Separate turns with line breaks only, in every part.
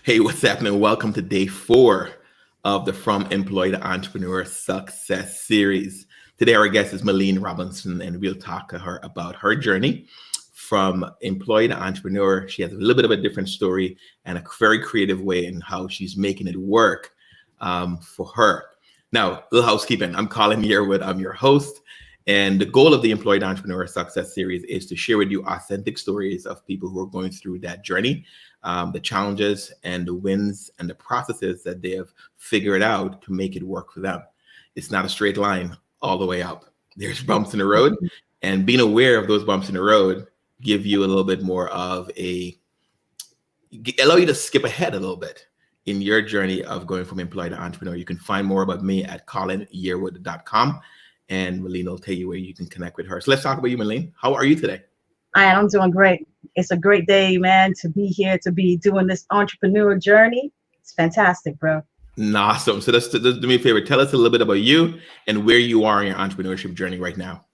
Hey, what's happening? Welcome to day 4 of the From Employee to Entrepreneur Success series. Today, our guest is Malene Robinson, and we'll talk to her about her journey from employee to entrepreneur. She has a little bit of a different story and a very creative way in how she's making it work for her. Now, a little housekeeping. I'm Colin Yearwood. I'm your host. And the goal of the Employee to Entrepreneur Success series is to share with you authentic stories of people who are going through that journey, the challenges and the wins and the processes that they have figured out to make it work for them. It's not a straight line all the way up. There's bumps in the road, and being aware of those bumps in the road give you a little bit more of allow you to skip ahead a little bit in your journey of going from employee to entrepreneur. You can find more about me at colinyearwood.com, and Malene will tell you where you can connect with her. So let's talk about you, Malene. How are you today?
I'm doing great. It's a great day, man, to be here, to be doing this entrepreneur journey. It's fantastic, bro.
Awesome. So let's do me a favor. Tell us a little bit about you and where you are in your entrepreneurship journey right now.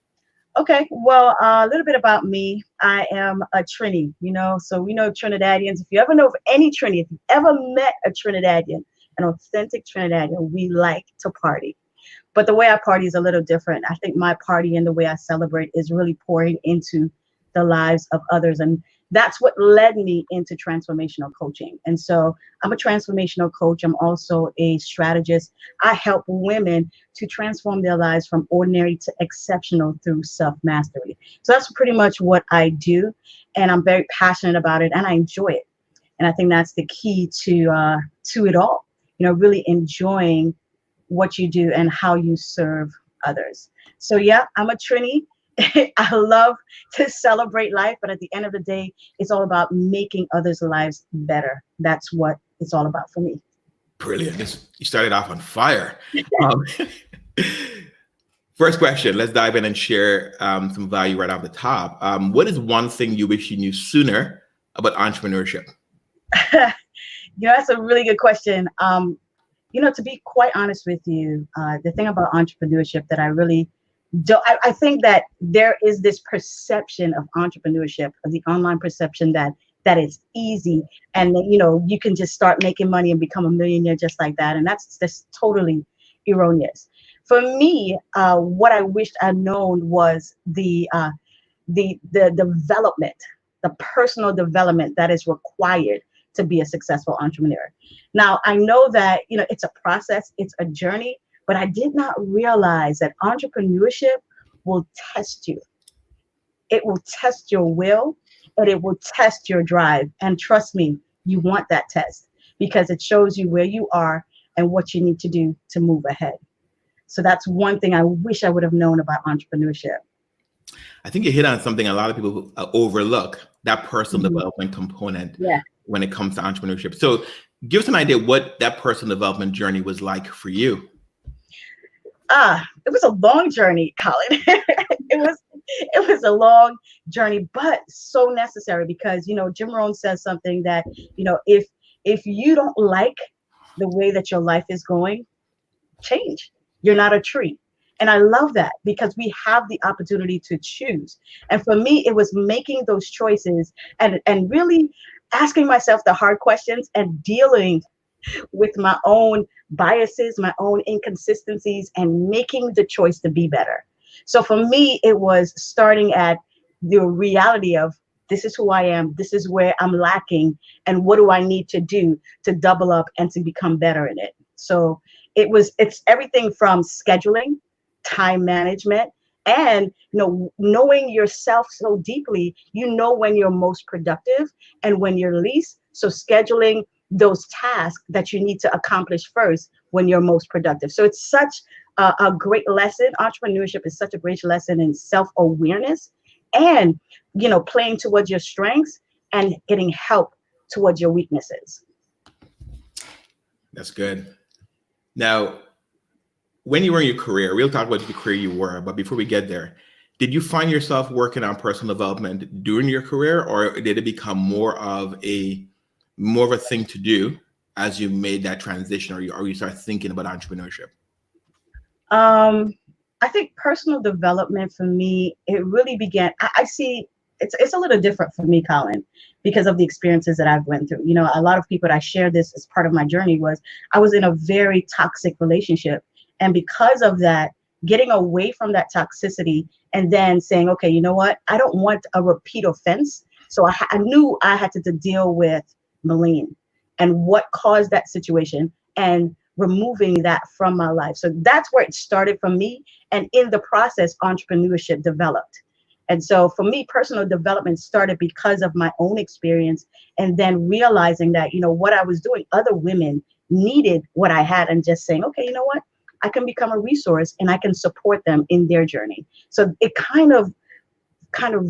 Okay, well, a little bit about me. I am a Trini, so we know Trinidadians. If you ever know of any Trini, if you ever met a Trinidadian, an authentic Trinidadian, we like to party. But the way I party is a little different. I think my party and the way I celebrate is really pouring into the lives of others. And that's what led me into transformational coaching. And so I'm a transformational coach. I'm also a strategist. I help women to transform their lives from ordinary to exceptional through self-mastery. So that's pretty much what I do. And I'm very passionate about it and I enjoy it. And I think that's the key to it all, really enjoying what you do and how you serve others. So yeah, I'm a Trini. I love to celebrate life, but at the end of the day, it's all about making others' lives better. That's what it's all about for me.
Brilliant. You started off on fire. First question, let's dive in and share some value right off the top. What is one thing you wish you knew sooner about entrepreneurship?
That's a really good question. To be quite honest with you, the thing about entrepreneurship that I really don't, I think that there is this perception of entrepreneurship, of the online perception that it's easy and you can just start making money and become a millionaire just like that. And that's totally erroneous. For me, what I wished I'd known was the development, the personal development that is required to be a successful entrepreneur. Now, I know that, it's a process, it's a journey, but I did not realize that entrepreneurship will test you. It will test your will and it will test your drive. And trust me, you want that test because it shows you where you are and what you need to do to move ahead. So that's one thing I wish I would have known about entrepreneurship.
I think you hit on something a lot of people overlook, that personal development component when it comes to entrepreneurship. So give us an idea what that personal development journey was like for you.
It was a long journey, Colin. It was a long journey, but so necessary because, Jim Rohn says something that, if you don't like the way that your life is going, change. You're not a tree. And I love that because we have the opportunity to choose. And for me, it was making those choices and really asking myself the hard questions and dealing with my own biases, my own inconsistencies, and making the choice to be better. So for me, it was starting at the reality of this is who I am, this is where I'm lacking, and what do I need to do to double up and to become better in it. So it's everything from scheduling, time management, and knowing yourself so deeply, when you're most productive and when you're least. So scheduling those tasks that you need to accomplish first when you're most productive. So it's such a great lesson. Entrepreneurship is such a great lesson in self-awareness and, playing towards your strengths and getting help towards your weaknesses.
That's good. Now, when you were in your career, we'll talk about the career you were, but before we get there, did you find yourself working on personal development during your career, or did it become more of a thing to do as you made that transition, or you start thinking about entrepreneurship?
I think personal development for me, it really began. I see it's a little different for me, Colin, because of the experiences that I've went through. You know, a lot of people that I share this as part of my journey was I was in a very toxic relationship. And because of that, getting away from that toxicity and then saying, okay, you know what? I don't want a repeat offense. So I knew I had to deal with Malene and what caused that situation and removing that from my life. So that's where it started for me. And in the process, entrepreneurship developed. And so for me, personal development started because of my own experience and then realizing that, you know, what I was doing, other women needed what I had and just saying, okay, you know what? I can become a resource and I can support them in their journey. So it kind of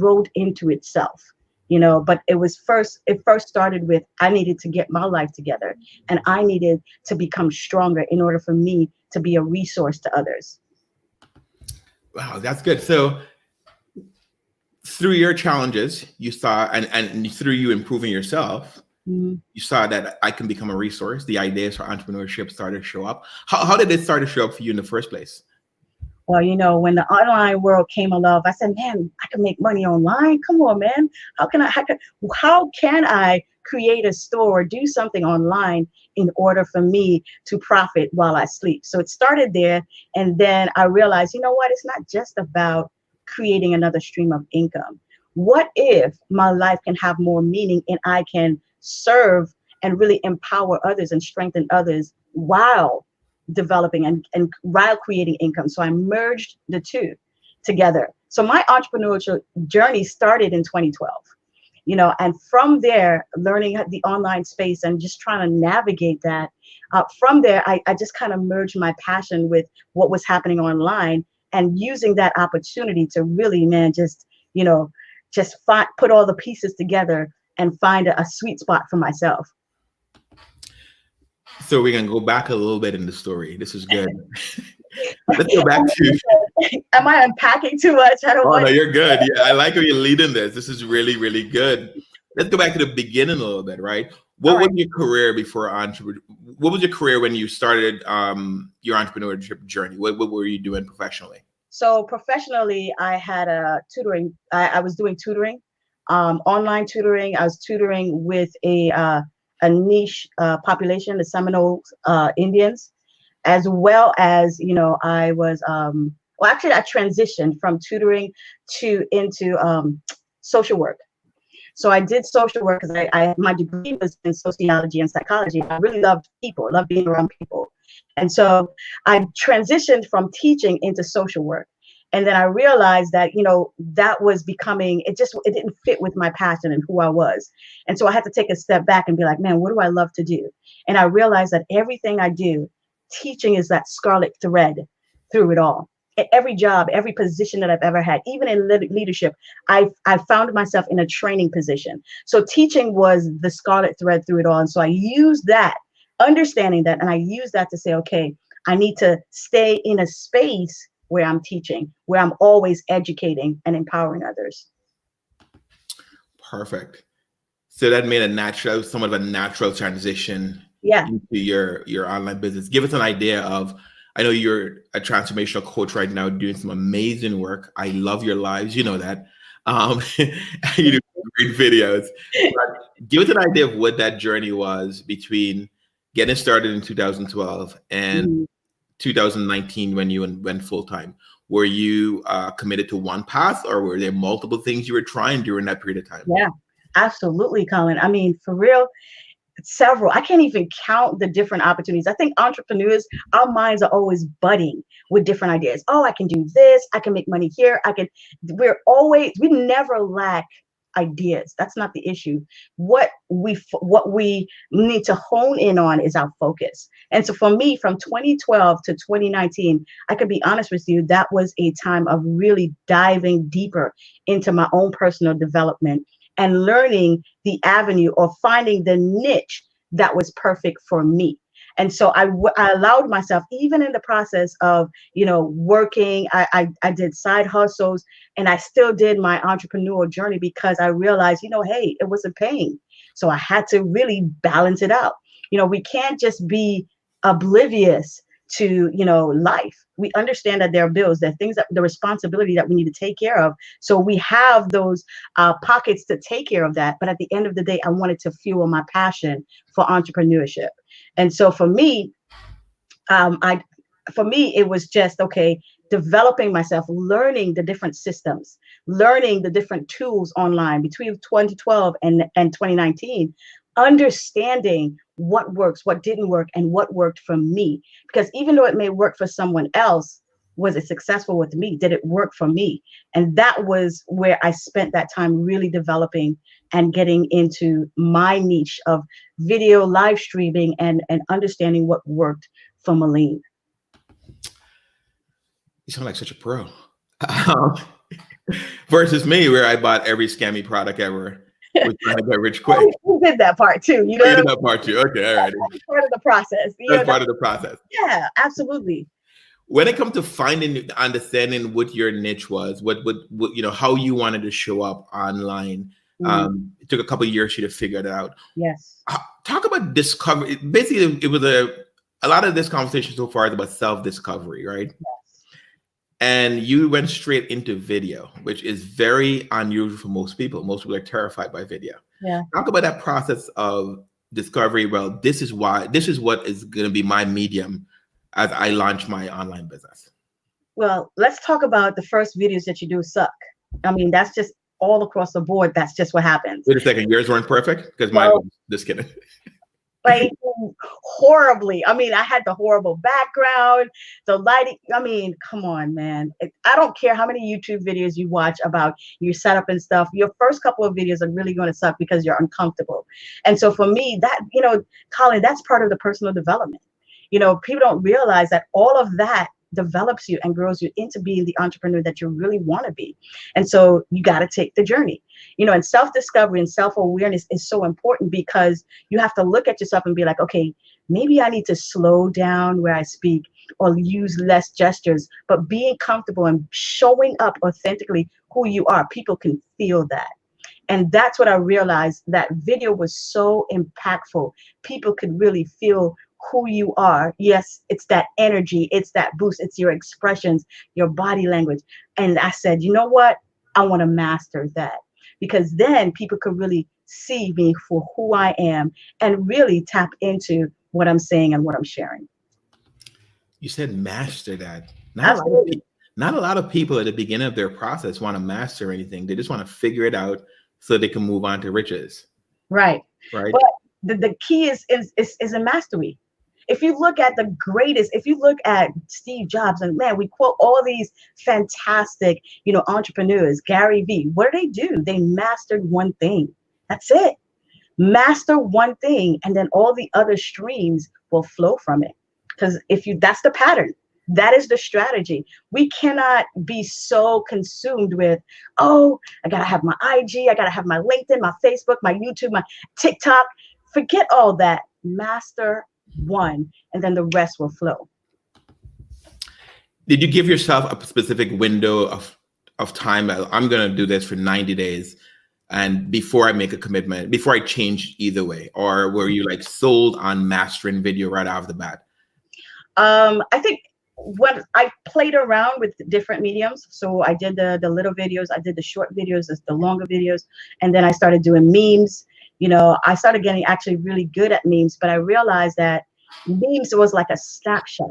rolled into itself, you know, but it first started with I needed to get my life together and I needed to become stronger in order for me to be a resource to others.
Wow, that's good. So through your challenges, you saw, and through you improving yourself, you saw that I can become a resource. The ideas for entrepreneurship started to show up. How did it start to show up for you in the first place?
Well, you know, when the online world came along, I said, man, I can make money online. Come on, man. How can I create a store or do something online in order for me to profit while I sleep? So it started there. And then I realized, you know what? It's not just about creating another stream of income. What if my life can have more meaning and I can serve and really empower others and strengthen others while developing and while creating income? So I merged the two together. So my entrepreneurial journey started in 2012, you know, and from there, learning the online space and just trying to navigate that. From there, I just kind of merged my passion with what was happening online and using that opportunity to really, man, just, you know, put all the pieces together and find a sweet spot for myself.
So we can go back a little bit in the story. This is good. Let's go back to.
Am I unpacking too much? I don't.
Oh no, you're good. Yeah, I like how you're leading this. This is really, really good. Let's go back to the beginning a little bit, right? What was your career before entrepreneur? What was your career when you started your entrepreneurship journey? What were you doing professionally?
So professionally, I had a tutoring. I was doing tutoring, online tutoring. I was tutoring with a niche population, the Seminole Indians, as well as, you know, I was, well, actually I transitioned from tutoring into social work. So I did social work because my degree was in sociology and psychology. I really loved people, loved being around people. And so I transitioned from teaching into social work. And then I realized that, you know, that was becoming, it didn't fit with my passion and who I was. And so I had to take a step back and be like, man, what do I love to do? And I realized that everything I do, teaching is that scarlet thread through it all. At every job, every position that I've ever had, even in leadership, I found myself in a training position. So teaching was the scarlet thread through it all. And so I used that, understanding that, and I used that to say, okay, I need to stay in a space where I'm teaching, where I'm always educating and empowering others.
Perfect. So that made somewhat of a natural transition into your online business. Give us an idea of, I know you're a transformational coach right now doing some amazing work. I love your lives. You know that. You do great videos. But give us an idea of what that journey was between getting started in 2012 and 2019 when you went full-time. Were you committed to one path, or were there multiple things you were trying during that period of time?
Yeah, absolutely, Colin. I mean, for real, several. I can't even count the different opportunities. I think entrepreneurs, our minds are always budding with different ideas. Oh, I can do this. I can make money here. We never lack ideas. That's not the issue. What we need to hone in on is our focus. And so for me, from 2012 to 2019, I could be honest with you, that was a time of really diving deeper into my own personal development and learning the avenue or finding the niche that was perfect for me. And so I allowed myself, even in the process of, you know, working, I did side hustles, and I still did my entrepreneurial journey because I realized, you know, hey, it wasn't paying. So I had to really balance it out. You know, we can't just be oblivious to, life. We understand that there are bills, there are things that the responsibility that we need to take care of. So we have those pockets to take care of that. But at the end of the day, I wanted to fuel my passion for entrepreneurship. And so for me, it was just, okay, developing myself, learning the different systems, learning the different tools online between 2012 and 2019, understanding what works, what didn't work, and what worked for me. Because even though it may work for someone else, was it successful with me? Did it work for me? And that was where I spent that time really developing and getting into my niche of video live streaming and understanding what worked for Malene.
You sound like such a pro. Versus me, where I bought every scammy product ever. Was trying to get rich quick.
You did that part too.
You did that part too. Okay, all right.
That's part of the process.
That's part of the process.
Yeah, absolutely.
When it comes to finding, understanding what your niche was, what how you wanted to show up online, it took a couple of years for you to figure it out.
Yes.
Talk about discovery. Basically, it was a lot of this conversation so far is about self-discovery, right?
Yes.
And you went straight into video, which is very unusual for most people. Most people are terrified by video.
Yeah.
Talk about that process of discovery. Well, this is what is going to be my medium as I launch my online business.
Well, let's talk about the first videos that you do suck. I mean, that's just all across the board. That's just what happens.
Wait a second. Yours weren't perfect? Because mine was. Just kidding.
Like horribly. I mean, I had the horrible background, the lighting. I mean, come on, man. I don't care how many YouTube videos you watch about your setup and stuff. Your first couple of videos are really going to suck because you're uncomfortable. And so for me, that, Colin, that's part of the personal development. People don't realize that all of that develops you and grows you into being the entrepreneur that you really want to be. And so you got to take the journey, and self-discovery and self-awareness is so important, because you have to look at yourself and be like, okay, maybe I need to slow down where I speak or use less gestures, but being comfortable and showing up authentically who you are. People can feel that. And that's what I realized, that video was so impactful. People could really feel who you are. Yes, it's that energy, it's that boost, it's your expressions, your body language. And I said, you know what? I want to master that, because then people could really see me for who I am and really tap into what I'm saying and what I'm sharing.
You said master that.
Absolutely.
Not a lot of people at the beginning of their process want to master anything. They just want to figure it out so they can move on to riches.
Right.
Right.
But the key is in mastery. If you look at the greatest, if you look at Steve Jobs, and man, we quote all these fantastic, entrepreneurs, Gary Vee, what do? They mastered one thing. That's it. Master one thing, and then all the other streams will flow from it. Because that's the pattern. That is the strategy. We cannot be so consumed with, I got to have my IG, I got to have my LinkedIn, my Facebook, my YouTube, my TikTok. Forget all that. Master one, and then the rest will flow.
Did you give yourself a specific window of time? I'm going to do this for 90 days. And before I make a commitment, before I change either way, or were you like sold on mastering video right off the bat?
I think when I played around with different mediums, so I did the little videos, I did the short videos, the longer videos, and then I started doing memes. I started getting actually really good at memes, but I realized that memes was like a snapshot.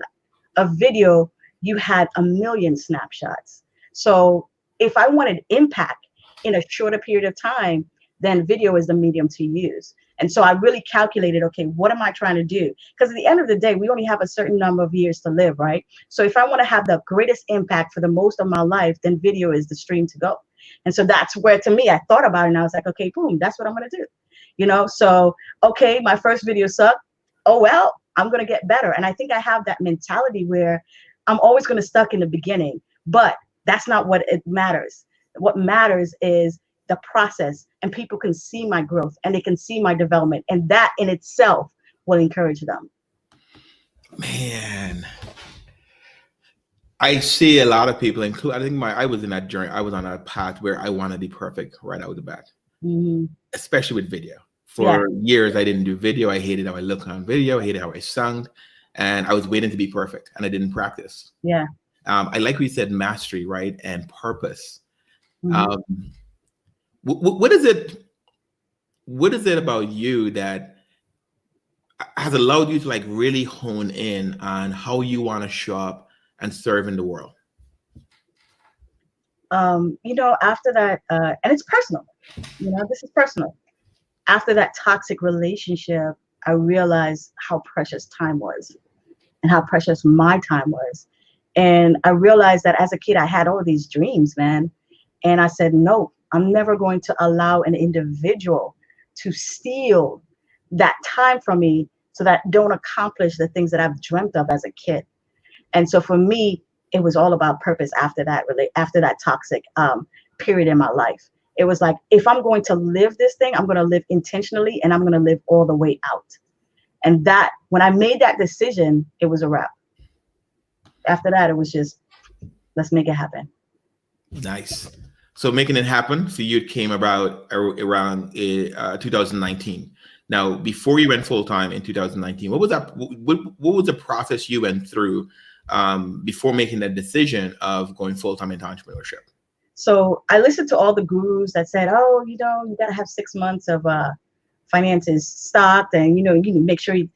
A video, you had a million snapshots. So if I wanted impact in a shorter period of time, then video is the medium to use. And so I really calculated, okay, what am I trying to do? Because at the end of the day, we only have a certain number of years to live, right? So if I want to have the greatest impact for the most of my life, then video is the stream to go. And so that's where, to me, I thought about it and I was like, okay, boom, that's what I'm going to do. So, okay, my first video sucked. Oh, well, I'm going to get better. And I think I have that mentality where I'm always going to stuck in the beginning, but that's not what it matters. What matters is the process, and people can see my growth and they can see my development, and that in itself will encourage them.
Man, I see a lot of people include, I think I was in that journey. I was on a path where I want to be perfect right out of the bat, especially with video. For years, I didn't do video. I hated how I looked on video. I hated how I sung. and I was waiting to be perfect, and I didn't practice.
Yeah.
I like what you said, mastery, right, and purpose.
Mhm.
Um, what is it? What is it about you that has allowed you to like really hone in on how you want to show up and serve in the world?
After that, and it's personal, this is personal. After that toxic relationship, I realized how precious time was and how precious my time was. And I realized that as a kid, I had all these dreams, man. And I said, no, I'm never going to allow an individual to steal that time from me so that I don't accomplish the things that I've dreamt of as a kid. And so for me, it was all about purpose after that, really, after that toxic period in my life. It was like, if I'm going to live this thing, I'm going to live intentionally and I'm going to live all the way out. And that, when I made that decision, it was a wrap. After that, it was just, let's make it happen.
Nice. So making it happen for you came about around 2019. Now, before you went full time in 2019, what was that? What was the process you went through before making that decision of going full time into entrepreneurship?
So I listened to all the gurus that said, oh, you got to have 6 months of finances stocked, and you need to make sure you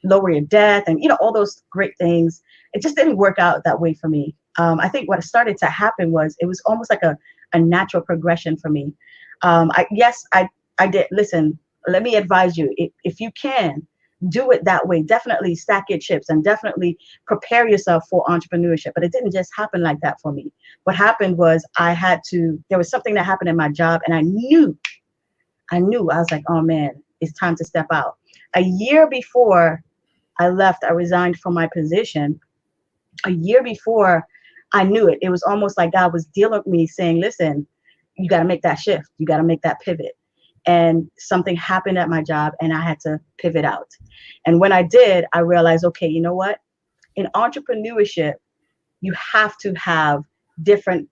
lower your debt, and all those great things. It just didn't work out that way for me. I think what started to happen was it was almost like a natural progression for me. I did. Listen, let me advise you, if you can do it that way, definitely stack your chips and definitely prepare yourself for entrepreneurship. But it didn't just happen like that for me. What happened was there was something that happened in my job, and I knew, I was like, oh man, it's time to step out. A year before I left, I resigned from my position. A year before, I knew it. It was almost like God was dealing with me saying, listen, you got to make that shift. You got to make that pivot. And something happened at my job and I had to pivot out. And when I did, I realized, okay, you know what? In entrepreneurship, you have to have different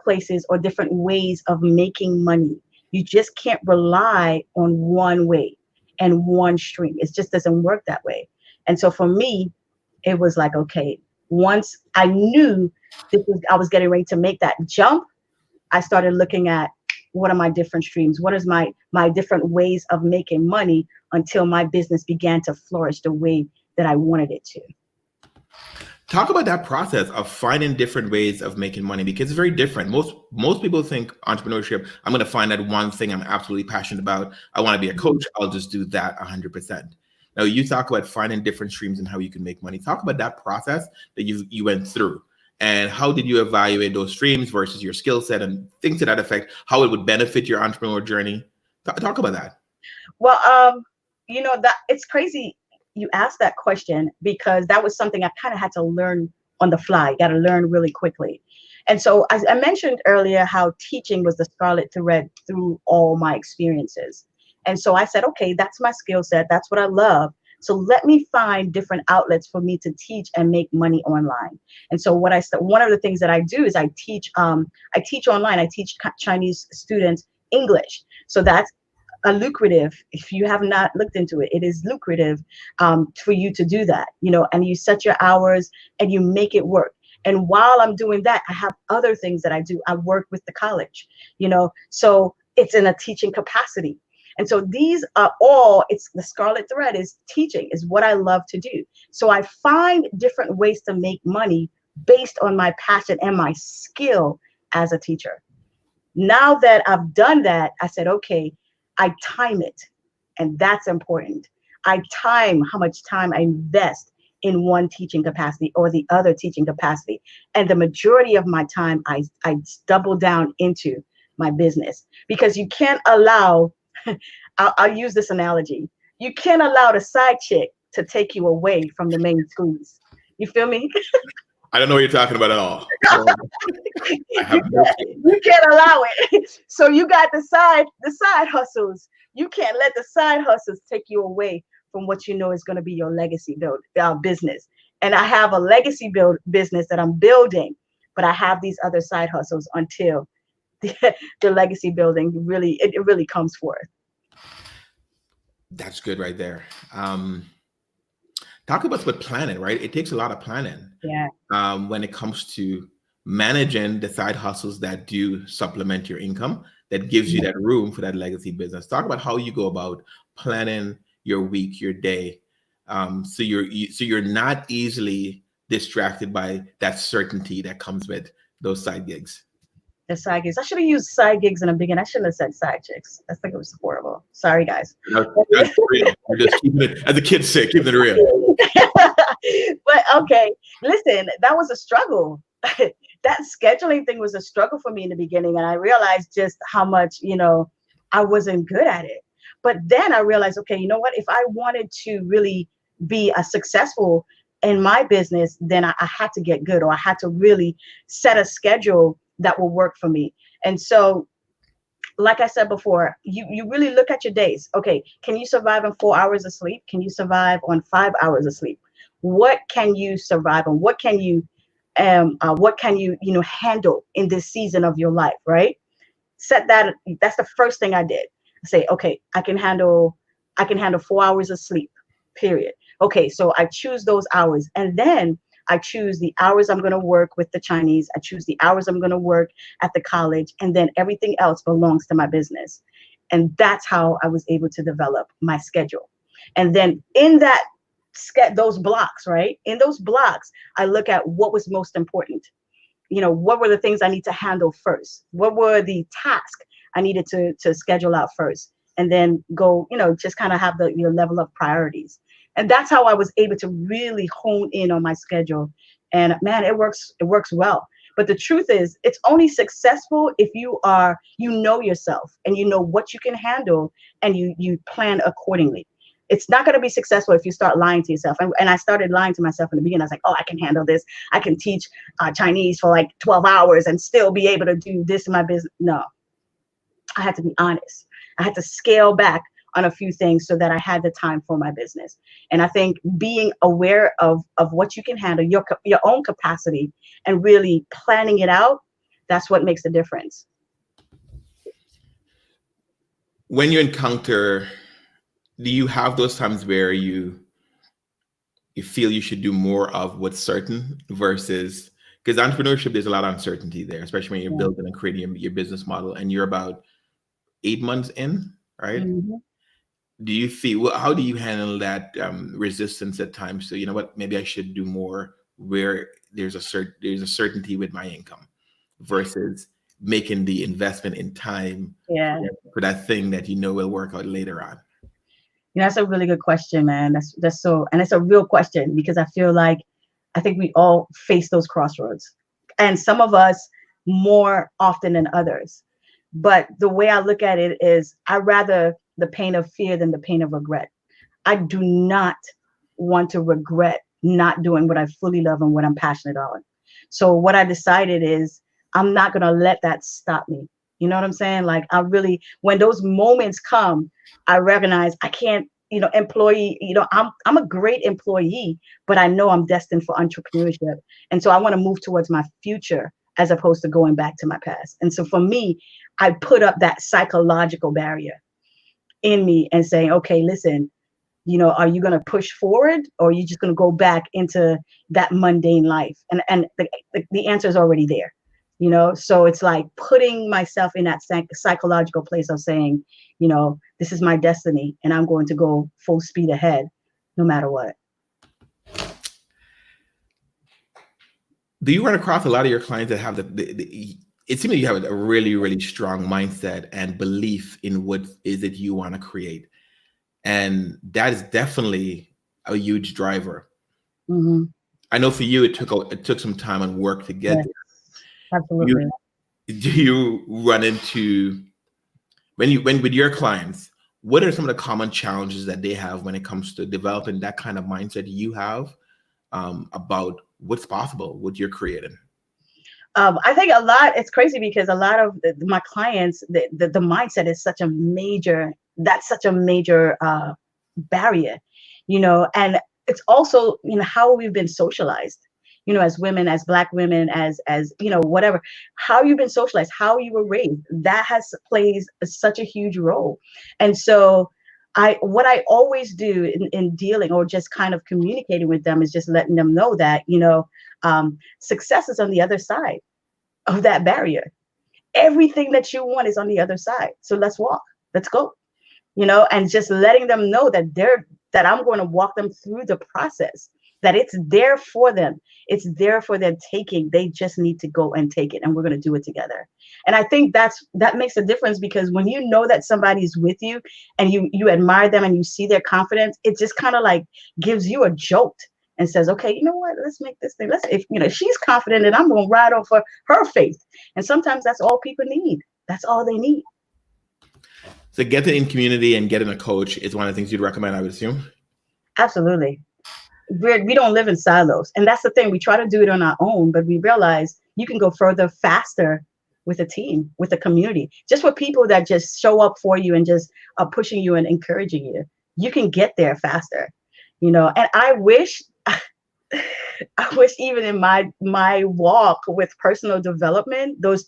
places or different ways of making money. You just can't rely on one way and one stream. It just doesn't work that way. And so for me, it was like, okay, once I knew I was getting ready to make that jump, I started looking at what are my different streams? What is my different ways of making money until my business began to flourish the way that I wanted it to.
Talk about that process of finding different ways of making money, because it's very different. Most people think entrepreneurship, I'm going to find that one thing I'm absolutely passionate about. I want to be a coach. I'll just do that 100%. Now, you talk about finding different streams and how you can make money. Talk about that process that you went through, and how did you evaluate those streams versus your skill set and things to that effect, how it would benefit your entrepreneurial journey. Talk about that.
Well, that it's crazy you asked that question, because that was something I kind of had to learn on the fly. Got to learn really quickly. And so as I mentioned earlier, how teaching was the scarlet thread through all my experiences. And so I said, okay, that's my skill set. That's what I love. So let me find different outlets for me to teach and make money online. And so one of the things that I do is I teach online. I teach Chinese students English. So that's a lucrative, if you have not looked into it, it is lucrative for you to do that, and you set your hours and you make it work. And while I'm doing that, I have other things that I do. I work with the college, so it's in a teaching capacity. And so these are all, it's the scarlet thread is teaching, is what I love to do. So I find different ways to make money based on my passion and my skill as a teacher. Now that I've done that, I said, okay, I time it. And that's important. I time how much time I invest in one teaching capacity or the other teaching capacity. And the majority of my time, I double down into my business, because you can't allow, I'll use this analogy. You can't allow the side chick to take you away from the main squeeze. You feel me?
I don't know what you're talking about at all.
You can't allow it. So you got the side hustles. You can't let the side hustles take you away from what you know is going to be your legacy business. And I have a legacy business that I'm building, but I have these other side hustles until the legacy building really comes forth.
That's good right there. Talk about what planning, right? It takes a lot of planning
Yeah.
when it comes to managing the side hustles that do supplement your income, that gives you
Yeah.
that room for that legacy business. Talk about how you go about planning your week, your day, so you're not easily distracted by that certainty that comes with those side gigs.
The side gigs. I should have used side gigs in the beginning. I shouldn't have said side chicks. I think it was horrible. Sorry, guys.
That's real. We're just keeping it, as the kids say, keeping it real.
But okay, listen, that was a struggle. That scheduling thing was a struggle for me in the beginning, and I realized just how much, I wasn't good at it. But then I realized, okay, you know what? If I wanted to really be a successful in my business, then I had to get good, or I had to really set a schedule that will work for me. And so, like I said before, you really look at your days. Okay, can you survive on 4 hours of sleep? Can you survive on 5 hours of sleep? What can you survive on? What can you handle in this season of your life, right? Set that. That's the first thing I did. Say, okay, I can handle 4 hours of sleep, period. Okay, so I choose those hours, and then I choose the hours I'm going to work with the Chinese. I choose the hours I'm going to work at the college, and then everything else belongs to my business. And that's how I was able to develop my schedule. And then in that those blocks, right? In those blocks, I look at what was most important. What were the things I need to handle first? What were the tasks I needed to schedule out first? And then go, just kind of have your level of priorities. And that's how I was able to really hone in on my schedule. And man, it works well. But the truth is, it's only successful if you know yourself, and you know what you can handle, and you plan accordingly. It's not going to be successful if you start lying to yourself. And I started lying to myself in the beginning. I was like, oh, I can handle this. I can teach Chinese for like 12 hours and still be able to do this in my business. No, I had to be honest. I had to scale back on a few things so that I had the time for my business. And I think being aware of what you can handle, your own capacity, and really planning it out, that's what makes the difference.
When you encounter, do you have those times where you feel you should do more of what's certain versus, because entrepreneurship, there's a lot of uncertainty there, especially when you're
Yeah.
building and creating your business model and you're about 8 months in, right?
Mhm.
Do you feel, well, how do you handle that resistance at times? So, you know what, maybe I should do more where there's a certainty with my income versus making the investment in time
Yeah.
for that thing that will work out later on.
That's a really good question, man. And it's a real question, because I think we all face those crossroads, and some of us more often than others. But the way I look at it is, I rather the pain of fear than the pain of regret. I do not want to regret not doing what I fully love and what I'm passionate on. So what I decided is, I'm not going to let that stop me. You know what I'm saying? Like, when those moments come, I recognize I can't, employee, I'm a great employee, but I know I'm destined for entrepreneurship. And so I want to move towards my future as opposed to going back to my past. And so for me, I put up that psychological barrier in me and saying, okay, listen, are you going to push forward, or are you just going to go back into that mundane life? And the answer is already there. So it's like putting myself in that psychological place of saying, this is my destiny, and I'm going to go full speed ahead no matter what.
Do you run across a lot of your clients that have it seems like you have a really, really strong mindset and belief in what is it you want to create? And that is definitely a huge driver.
Mm-hmm.
I know for you, it took some time and work to get
Yes,
there.
absolutely.
Do you run into, when with your clients, what are some of the common challenges that they have when it comes to developing that kind of mindset you have about what's possible, what you're creating?
I think it's crazy, because a lot of my clients, the mindset is that's such a major barrier, and it's also, how we've been socialized, as women, as Black women, as whatever, how you've been socialized, how you were raised, that plays such a huge role. And so what I always do in dealing or just kind of communicating with them is just letting them know that, success is on the other side of that barrier. Everything that you want is on the other side. So let's walk, let's go, and just letting them know that I'm going to walk them through the process, that it's there for them. It's there for them taking. They just need to go and take it, and we're going to do it together. And I think that makes a difference, because when you know that somebody's with you and you admire them and you see their confidence, it just kind of like gives you a jolt and says, okay, you know what, let's make this thing. If she's confident, and I'm going to ride off of her faith. And sometimes that's all people need. That's all they need.
So getting in community and getting a coach is one of the things you'd recommend, I would assume?
Absolutely. We don't live in silos. And that's the thing. We try to do it on our own, but we realize you can go further faster with a team, with a community, just with people that just show up for you and just are pushing you and encouraging you. You can get there faster, and I wish even in my walk with personal development, those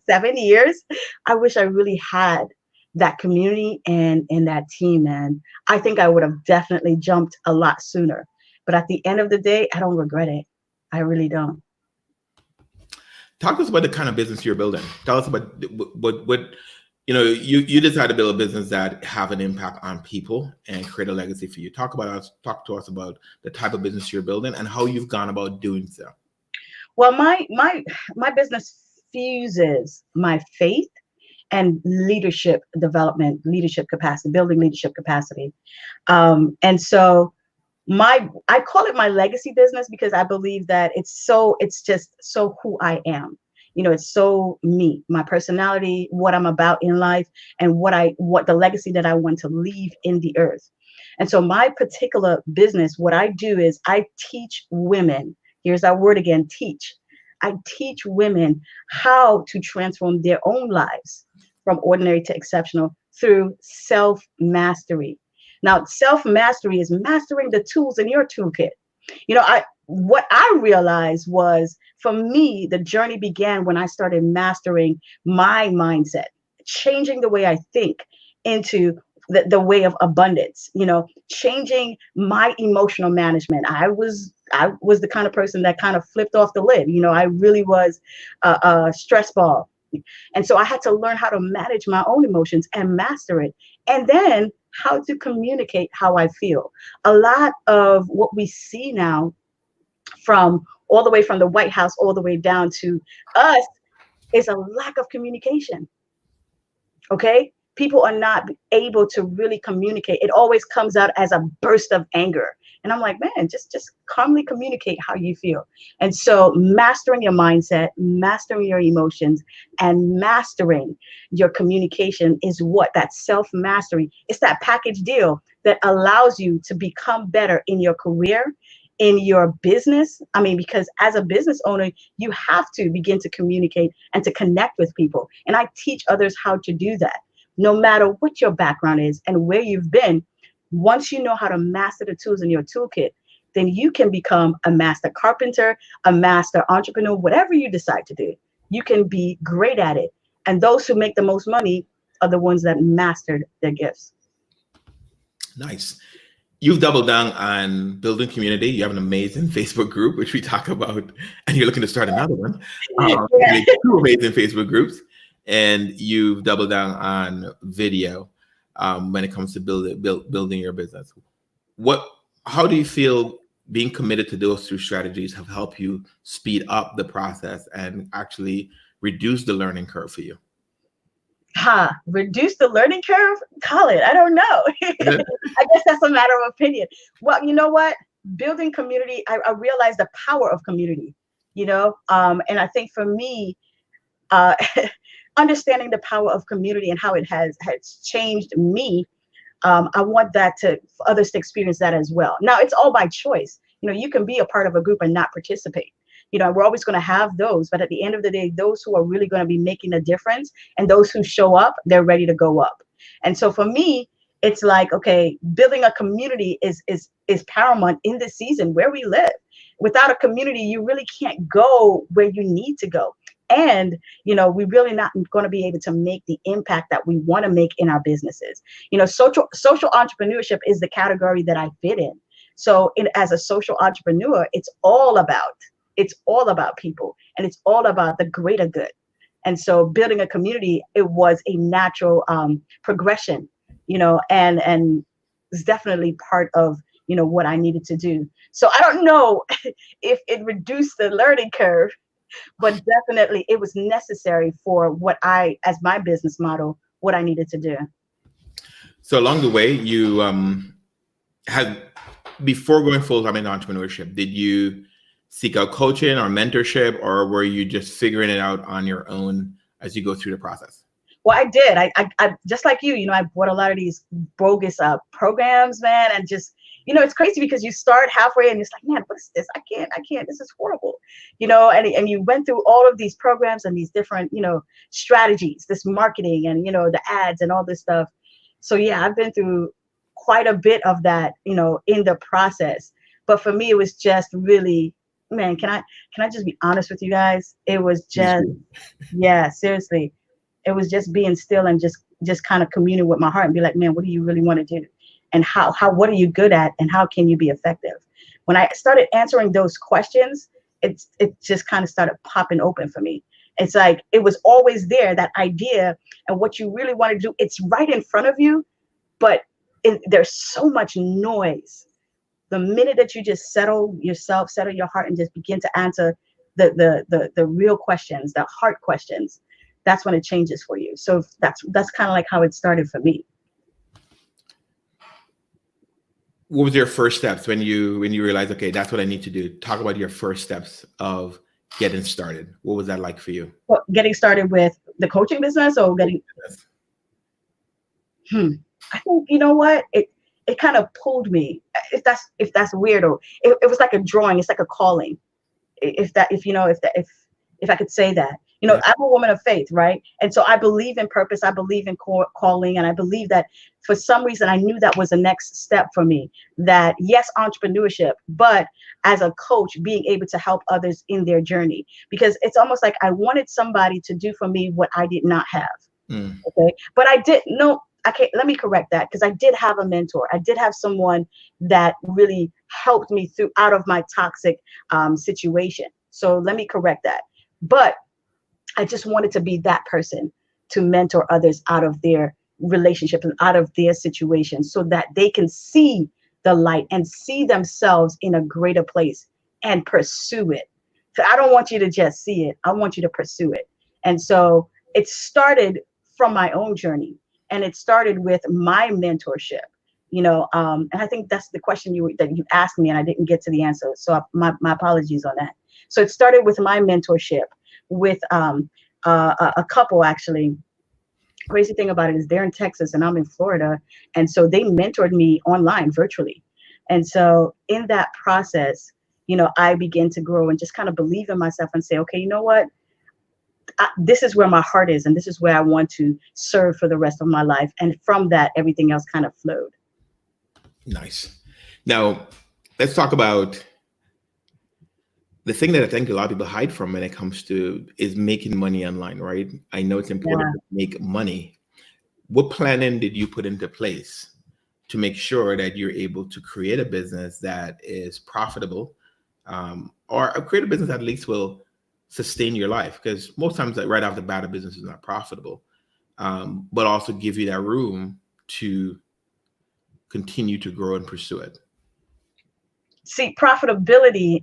7 years, I wish I really had that community and that team. And I think I would have definitely jumped a lot sooner. But at the end of the day, I don't regret it. I really don't.
Talk to us about the kind of business you're building. Tell us about what you decide to build a business that have an impact on people and create a legacy for you. Talk to us about the type of business you're building and how you've gone about doing so.
Well, my business fuses my faith and leadership development, leadership capacity, building leadership capacity. And so I call it my legacy business, because I believe that it's just so who I am. It's so me, my personality, what I'm about in life, and what the legacy that I want to leave in the earth. And so my particular business, what I do is I teach women. Here's our word again, teach. I teach women how to transform their own lives from ordinary to exceptional through self-mastery. Now, self-mastery is mastering the tools in your toolkit. What I realized was, for me, the journey began when I started mastering my mindset, changing the way I think into the way of abundance, changing my emotional management. I was the kind of person that kind of flipped off the lid. I really was a stress ball. And so I had to learn how to manage my own emotions and master it. And then how to communicate how I feel. A lot of what we see now, from all the way from the White House all the way down to us, is a lack of communication. Okay? People are not able to really communicate. It always comes out as a burst of anger. And I'm like, man, just calmly communicate how you feel. And so mastering your mindset, mastering your emotions, and mastering your communication is what that self-mastery, it's that package deal that allows you to become better in your career, in your business. Because as a business owner, you have to begin to communicate and to connect with people. And I teach others how to do that. No matter what your background is and where you've been, once you know how to master the tools in your toolkit, then you can become a master carpenter, a master entrepreneur, whatever you decide to do. You can be great at it. And those who make the most money are the ones that mastered their gifts.
Nice. You've doubled down on building community. You have an amazing Facebook group, which we talk about, and you're looking to start another one. Two amazing Facebook groups. And you've doubled down on video when it comes to building your business. How do you feel being committed to those two strategies have helped you speed up the process and actually reduce the learning curve for you?
Reduce the learning curve? Colin, I don't know. I guess that's a matter of opinion. Well, you know what? Building community, I realize the power of community, and I think for me, understanding the power of community and how it has changed me, I want that for others to experience that as well. Now, it's all by choice. You can be a part of a group and not participate. We're always going to have those, but at the end of the day, those who are really going to be making a difference and those who show up, they're ready to go up. And so for me, it's like, okay, building a community is paramount in this season where we live. Without a community, you really can't go where you need to go. And, we're really not going to be able to make the impact that we want to make in our businesses. Social entrepreneurship is the category that I fit in. So as a social entrepreneur, it's all about people, and it's all about the greater good. And so building a community, it was a natural progression, and it's definitely part of, what I needed to do. So I don't know if it reduced the learning curve, but definitely it was necessary for what as my business model, what I needed to do.
So along the way, you had, before going full-time in entrepreneurship, did you seek out coaching or mentorship, or were you just figuring it out on your own as you go through the process?
Well, I did. I just like you, I bought a lot of these bogus programs, man, and just, it's crazy because you start halfway and it's like, man, what is this? I can't, this is horrible, and you went through all of these programs and these different, strategies, this marketing and, the ads and all this stuff. So yeah, I've been through quite a bit of that, in the process. But for me, it was just really, man, can I just be honest with you guys? It was just, yeah, seriously. It was just being still and just kind of communing with my heart and be like, man, what do you really want to do? And what are you good at? And how can you be effective? When I started answering those questions, it just kind of started popping open for me. It's like, it was always there, that idea and what you really want to do. It's right in front of you, but there's so much noise. The minute that you just settle your heart and just begin to answer the real questions, the heart questions, that's when it changes for you. So that's kind of like how it started for me.
What was your first steps when you realized, okay, that's what I need to do? Talk about your first steps of getting started. What was that like for you?
Well, getting started with the coaching business, or getting, I think, you know what, it kind of pulled me. If that's weird, or it was like a drawing. It's like a calling. If I could say that,
Yeah.
I'm a woman of faith, right? And so I believe in purpose. I believe in calling, and I believe that for some reason I knew that was the next step for me. That yes, entrepreneurship, but as a coach, being able to help others in their journey, because it's almost like I wanted somebody to do for me what I did not have. Okay, but I didn't know. Okay, let me correct that, because I did have a mentor. I did have someone that really helped me through out of my toxic situation. So let me correct that. But I just wanted to be that person to mentor others out of their relationships and out of their situations, so that they can see the light and see themselves in a greater place and pursue it. So I don't want you to just see it. I want you to pursue it. And so it started from my own journey, and it started with my mentorship. And I think that's the question that you asked me, and I didn't get to the answer. So my apologies on that. So it started with my mentorship with a couple, actually. Crazy thing about it is they're in Texas and I'm in Florida. And so they mentored me online, virtually. And so in that process, I began to grow and just kind of believe in myself and say, okay, you know what? This is where my heart is, and this is where I want to serve for the rest of my life. And from that, everything else kind of flowed.
Nice. Now, let's talk about the thing that I think a lot of people hide from when it comes to is making money online, right? I know it's important to make money. What planning did you put into place to make sure that you're able to create a business that is profitable, or create a business that at least will sustain your life? Because most times, like, right off the bat, a business is not profitable, but also give you that room to continue to grow and pursue it.
See, profitability,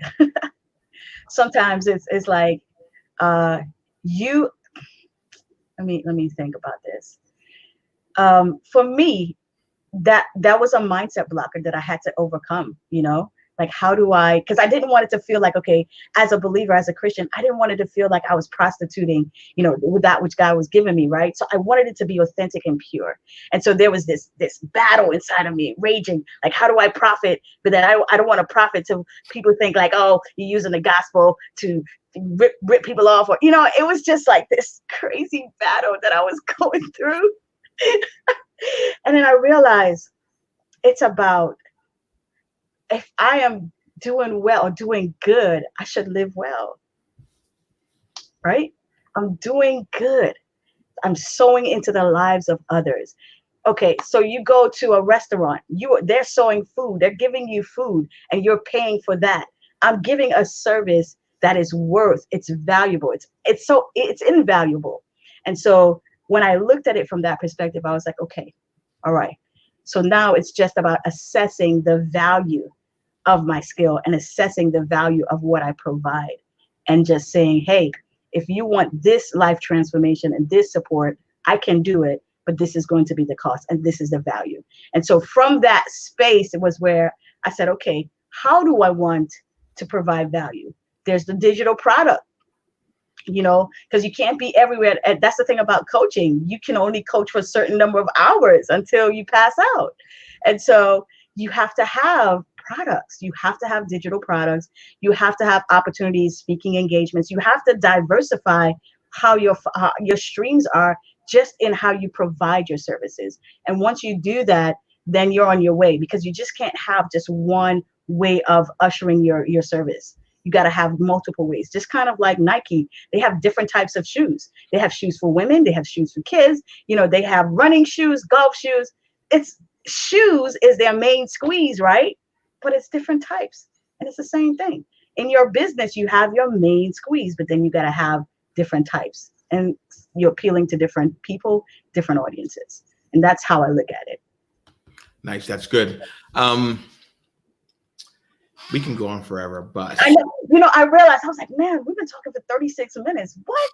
sometimes it's like, let me think about this. For me, that was a mindset blocker that I had to overcome, like, how do I, because I didn't want it to feel like, okay, as a believer, as a Christian, I didn't want it to feel like I was prostituting, with that which God was giving me, right? So I wanted it to be authentic and pure. And so there was this battle inside of me raging, like, how do I profit? But then I don't want to profit to people think like, oh, you're using the gospel to rip people off, or, it was just like this crazy battle that I was going through. And then I realized it's about, if I am doing well or doing good, I should live well, right? I'm doing good. I'm sowing into the lives of others. Okay, so you go to a restaurant, they're sowing food, they're giving you food, and you're paying for that. I'm giving a service that is worth, it's valuable. It's invaluable. And so when I looked at it from that perspective, I was like, okay, all right. So now it's just about assessing the value of my skill and assessing the value of what I provide, and just saying, hey, if you want this life transformation and this support, I can do it, but this is going to be the cost and this is the value. And so from that space, it was where I said, okay, how do I want to provide value? There's the digital product, because you can't be everywhere. And that's the thing about coaching. You can only coach for a certain number of hours until you pass out. And so you have to have products. You have to have digital products. You have to have opportunities, speaking engagements. You have to diversify how your streams are, just in how you provide your services. And once you do that, then you're on your way, because you just can't have just one way of ushering your service. You got to have multiple ways. Just kind of like Nike, they have different types of shoes. They have shoes for women, they have shoes for kids, they have running shoes, golf shoes. It's shoes is their main squeeze, right? But it's different types. And it's the same thing. In your business, you have your main squeeze, but then you got to have different types. And you're appealing to different people, different audiences. And that's how I look at it.
Nice. That's good. We can go on forever, but
I know, I realized, I was like, man, we've been talking for 36 minutes. What?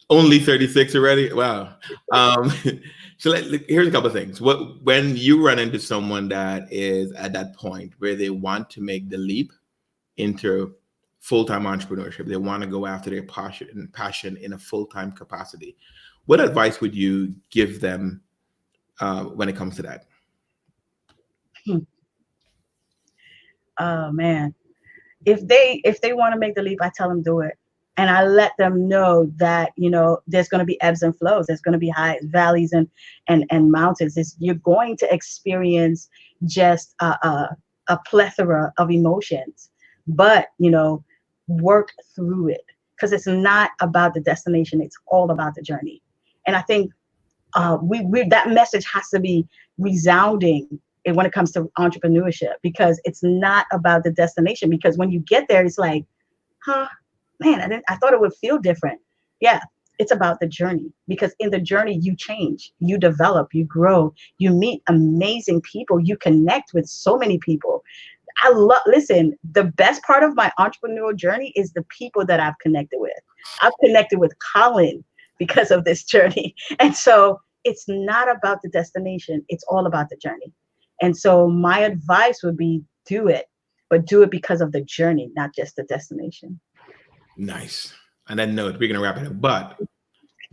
Only 36 already? Wow. So here's a couple of things. When you run into someone that is at that point where they want to make the leap into full-time entrepreneurship, they want to go after their passion in a full-time capacity, what advice would you give them when it comes to that?
Oh man, if they want to make the leap, I tell them do it. And I let them know that, there's going to be ebbs and flows. There's going to be highs, valleys, and mountains. You're going to experience just a plethora of emotions, but, work through it, because it's not about the destination. It's all about the journey. And I think that message has to be resounding when it comes to entrepreneurship, because it's not about the destination. Because when you get there, it's like, man, I thought it would feel different. Yeah, it's about the journey, because in the journey, you change, you develop, you grow, you meet amazing people, you connect with so many people. Listen, the best part of my entrepreneurial journey is the people that I've connected with. I've connected with Colin because of this journey. And so it's not about the destination. It's all about the journey. And so my advice would be do it, but do it because of the journey, not just the destination.
Nice. On that note, we're going to wrap it up. But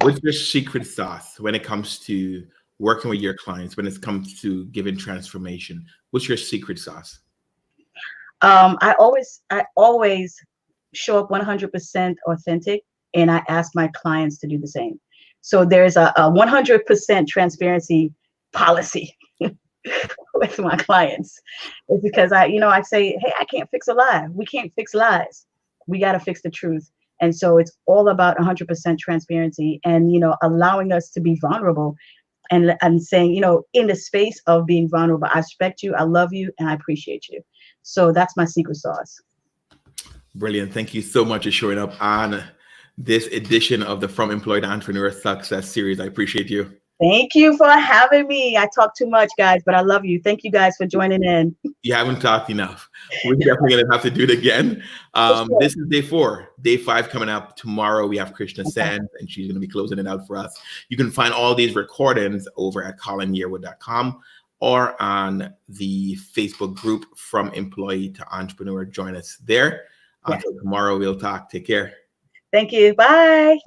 what's your secret sauce when it comes to working with your clients, when it comes to giving transformation? What's your secret sauce?
I always show up 100% authentic, and I ask my clients to do the same. So there's a 100% transparency policy with my clients. It's because I say, hey, I can't fix a lie. We can't fix lies. We got to fix the truth. And so it's all about 100% transparency and, allowing us to be vulnerable and saying, in the space of being vulnerable, I respect you, I love you, and I appreciate you. So that's my secret sauce.
Brilliant. Thank you so much for showing up on this edition of the From Employee to Entrepreneur Success Series. I appreciate you.
Thank you for having me. I talk too much, guys, but I love you. Thank you guys for joining in.
You haven't talked enough. We're definitely going to have to do it again. Sure. This is day 4. Day 5 coming up tomorrow. We have Krishna Sanz, and she's going to be closing it out for us. You can find all these recordings over at colinyearwood.com or on the Facebook group From Employee to Entrepreneur. Join us there. Until tomorrow, we'll talk. Take care.
Thank you. Bye.